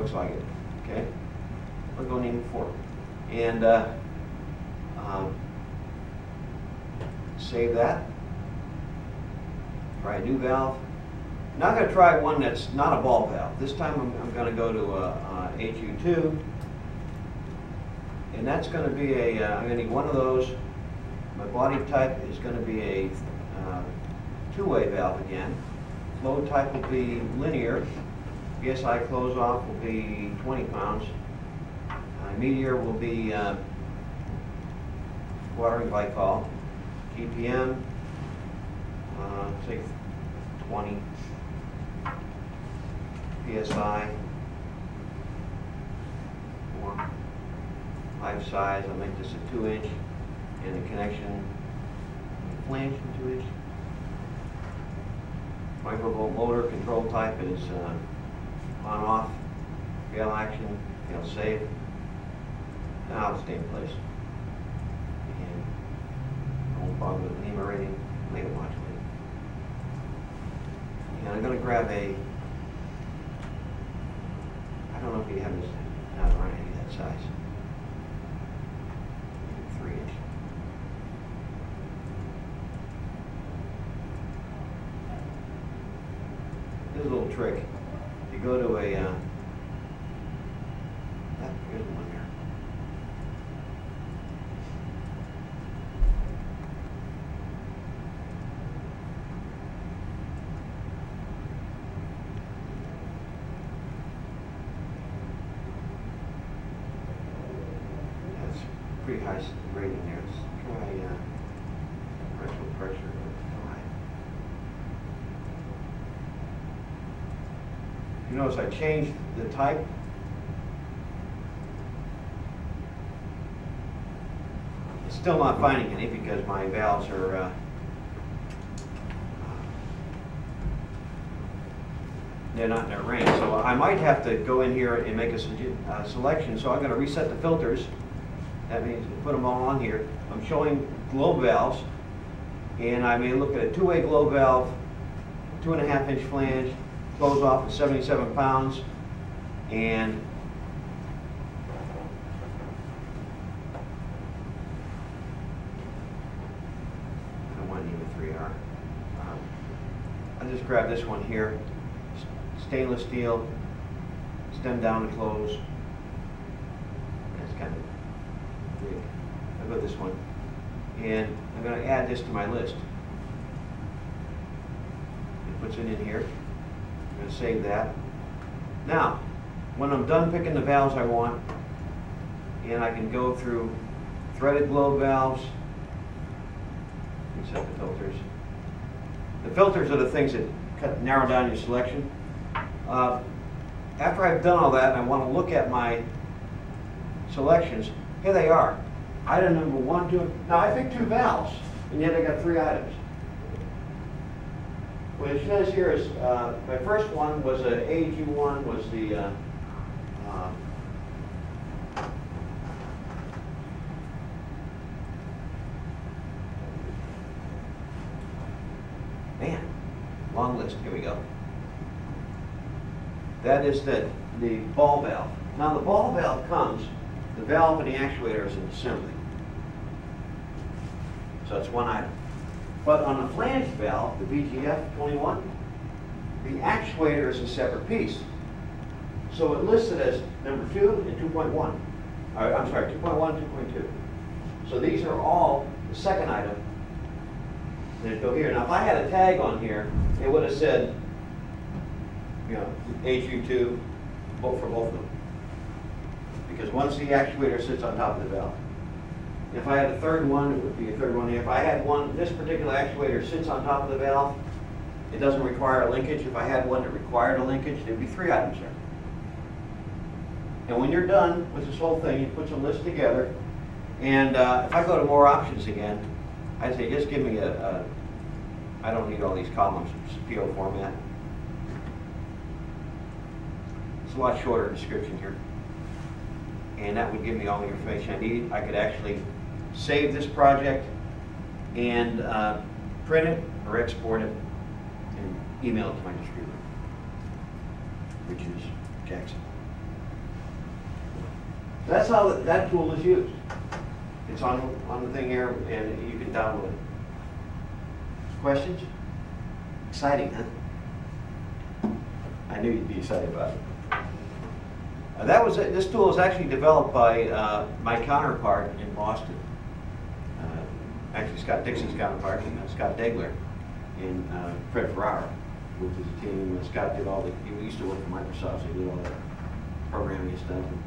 looks like it. Okay, we're going even forward. And save that. Try a new valve. Now I'm going to try one that's not a ball valve. This time I'm going to go to HU2. And that's going to be a, I'm going to need one of those. My body type is going to be a two-way valve again. Flow type will be linear. PSI close off will be 20 pounds. Meteor will be watering glycol. GPM, say 20. PSI, 4. Pipe size, I'll make this a 2-inch. And the connection, flange, 2-inch. Microvolt motor control type is on-off, fail action, fail safe. Now it'll stay in place. And I won't bother with NEMA rating, make it modulated. And I'm going to grab a, I don't know if you have this, not around any of that size. 3-inch. Here's a little trick. You go to a, here's one here. That's pretty high rating there. Let's try pressure, pressure. You notice I changed the type. It's still not finding any because my valves are they're not in their range. So I might have to go in here and make a selection. So I'm going to reset the filters. That means put them all on here. I'm showing globe valves, and I may look at a two-way globe valve, 2.5-inch flange. Close off at 77 pounds, and I don't want to need a 3R. I just grab this one here, stainless steel, stem down and close. That's kind of big. I've got this one, and I'm going to add this to my list. It puts it in here. I'm going to save that. Now, when I'm done picking the valves I want, and I can go through threaded globe valves, reset the filters. The filters are the things that narrow down your selection. After I've done all that and I want to look at my selections, here they are. Item number 1, 2. Now I picked 2 valves, and yet I got 3 items. What it says here is, my first one was an AG1, was the man, long list, here we go. That is the ball valve. Now the ball valve comes, the valve and the actuator is in assembly. So that's one item. But on the flange valve, the VGF 21, the actuator is a separate piece. So it listed as number 2 and 2.1. I'm sorry, 2.1, 2.2. So these are all the second item. They go here. Now if I had a tag on here, it would have said, you know, HU2, for both of them. Because once the actuator sits on top of the valve. If I had a third one, it would be a third one. If I had one, this particular actuator sits on top of the valve, it doesn't require a linkage. If I had one that required a linkage, there'd be 3 items there. And when you're done with this whole thing, you put some lists together. And if I go to more options again, I say just give me I don't need all these columns, it's PO format. It's a lot shorter description here. And that would give me all the information I need. I could actually save this project and print it or export it and email it to my distributor, which is Jackson. That's how that tool is used. It's on the thing here, and you can download it. Questions? Exciting, huh? I knew you'd be excited about it. This tool was actually developed by my counterpart in Boston. Actually, Scott Dixon's counterpart, Scott Degler, and Fred Ferrara, which is a team. Scott did all he used to work for Microsoft, so he did all the programming and stuff. And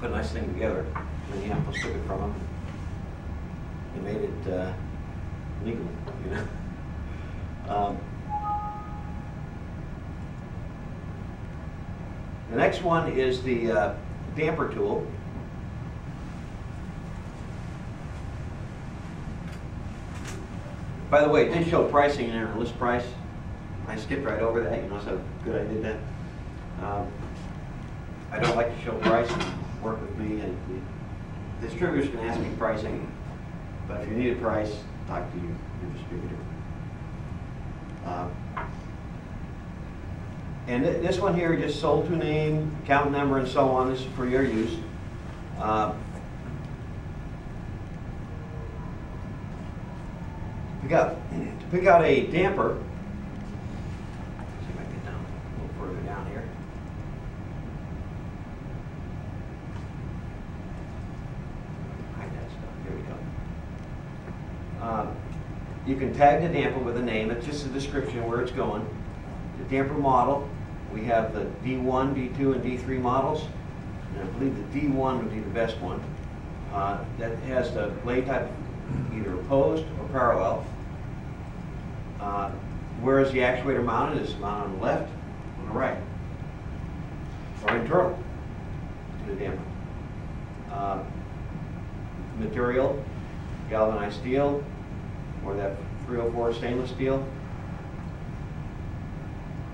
put a nice thing together. And the Apples took it from him and made it legal, you know. The next one is the damper tool. By the way, it did show pricing in there, list price. I skipped right over that. You notice how good I did that. I don't like to show price. Work with me, and the distributors can ask me pricing. But if you need a price, talk to your distributor. And this one here just sold to name, account number, and so on. This is for your use. To pick out a damper, see if I can get down a little further down here. Hide that stuff. Here we go. You can tag the damper with a name. It's just a description of where it's going. The damper model, we have the D1, D2, and D3 models. And I believe the D1 would be the best one. That has the blade type either opposed or parallel. Whereas the actuator mounted is mounted on the left, on the right, or internal to the damper. Material, galvanized steel, or that 304 stainless steel.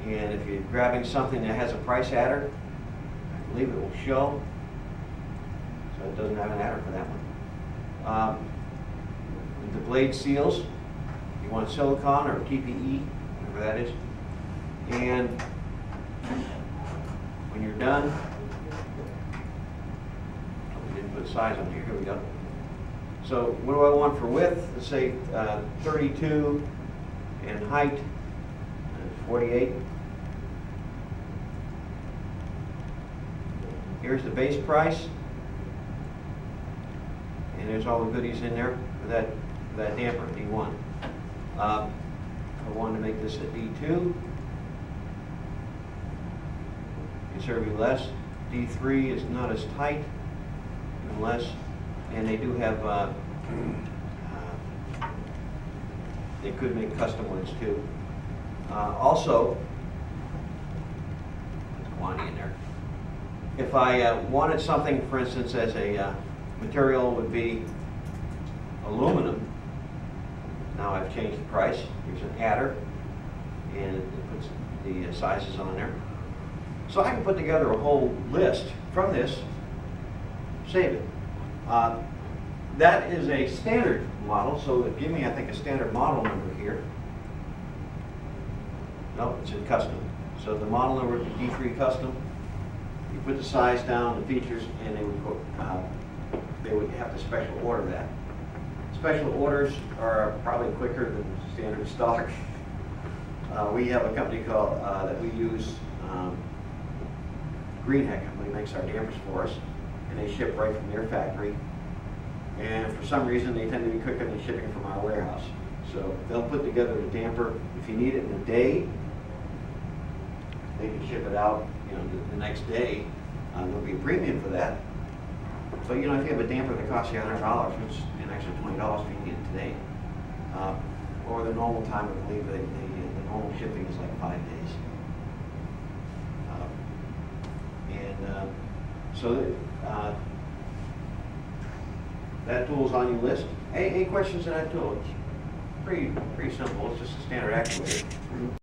And if you're grabbing something that has a price adder, I believe it will show. So it doesn't have an adder for that one. The blade seals, you want silicone or TPE, whatever that is. And when you're done, we didn't put size on here. Here we go. So what do I want for width? Let's say 32, and height 48. Here's the base price, and there's all the goodies in there for that damper, D1. I wanted to make this a D2, considerably less. D3 is not as tight, even less, and they do have, they could make custom ones too. Also, put the quantity in there. If I wanted something, for instance, as a material would be aluminum, now I've changed the price. Here's an adder, and it puts the sizes on there. So I can put together a whole list from this, save it. That is a standard model, so give me, I think, a standard model number here. No, it's in custom. So the model number is D3 custom. You put the size down, the features, and they would have to special order that. Special orders are probably quicker than standard stock. We have a company called that we use, Greenhead company makes our dampers for us, and they ship right from their factory. And for some reason, they tend to be quicker than shipping from our warehouse. So they'll put together a damper. If you need it in a day, they can ship it out, you know, the next day. There'll be a premium for that. So, you know, if you have a damper that costs you $100, it's an extra $20 if you need it today. Or the normal time, I believe the normal shipping is like 5 days. So that tool's on your list. Any questions on that tool? It's pretty simple. It's just a standard actuator.